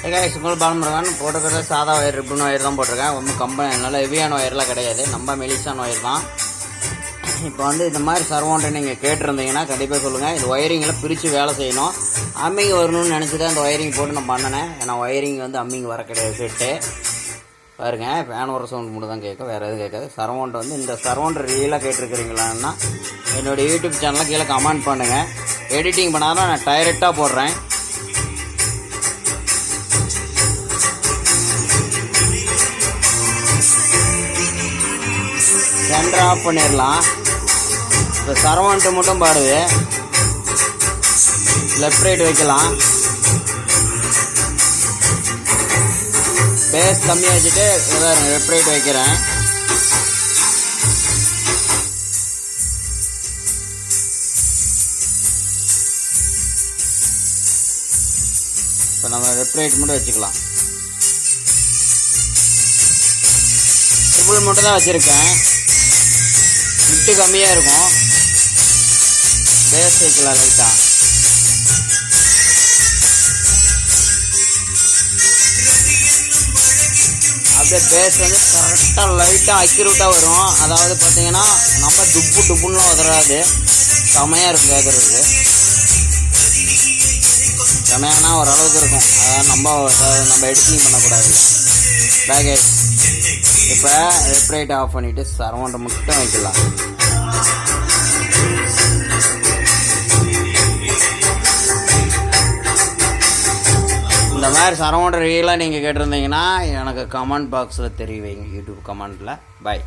சுங்கல் பாலமுருகன் போட்டுக்கிறது சாதா wire, ribbon wire தான் போட்டிருக்கேன். ஒன்றும் கம்பெனி நல்ல ஹெவியான ஒயர்லாம் கிடையாது, நம்ம மெலிசான ஒயர் தான். இப்போ வந்து இந்த மாதிரி சர்வோன்ட்டு நீங்கள் கேட்டிருந்தீங்கன்னா கண்டிப்பாக சொல்லுங்கள். இந்த ஒயரிங்கில் பிரித்து வேலை செய்யணும். அம்மிங் வரணும்னு நினச்சி தான் இந்த ஒயரிங் போட்டு நான் பண்ணினேன். ஏன்னா ஒயரிங் வந்து அம்மிங் வர கிடையாது. செட்டு பாருங்கள், ஃபேன் ஒரு சவுண்ட் மட்டும் தான் கேட்கும், வேறு எதுவும் கேட்காது. சர்வோன்ட் வந்து இந்த சர்வோன்ட் ரீலாக கேட்டிருக்கிறீங்களான்னா என்னோடய யூடியூப் சேனலில் கீழே கமெண்ட் பண்ணுங்கள். எடிட்டிங் பண்ணாதான் நான் டைரெக்டாக போடுறேன். சென்டர் ஆஃப் பண்ணிடலாம். இப்போ சரவண்ட்டு மட்டும் பாடுது. லெஃப்ட் ரைட் வைக்கலாம். பேஸ் கம்மியாக வச்சுட்டு லெஃப்ட் ரைட் வைக்கிறேன். இப்போ நம்ம லெஃப்ட் ரைட் மட்டும் வச்சுக்கலாம். ட்ரிபிள் மட்டும் தான் வச்சுருக்கேன். விட்டு கம்மியாக இருக்கும். பேஸ் வைக்கலாம் லைட்டாக. அப்படியே பேஸ் வந்து கரெக்டாக லைட்டாக அக்யூரேட்டாக வரும். அதாவது பார்த்தீங்கன்னா நம்ம டுப்புன்னுலாம் உதறாது, செமையாக இருக்கும் கேட்குறதுக்கு. செமையானா ஓரளவுக்கு இருக்கும். அதாவது நம்ம எடிட்டிங் பண்ணக்கூடாது. பேக்கேஜ் இப்போ லெஃப்ட் ரைட் ஆஃப் பண்ணிவிட்டு சரவுண்டை மட்டும் வைக்கலாம். இந்த மாதிரி சரவுண்டர் ரீலாக நீங்கள் கேட்டிருந்தீங்கன்னா எனக்கு கமெண்ட் பாக்ஸில் தெரிவிங்க, யூடியூப் கமெண்ட்டில். பை.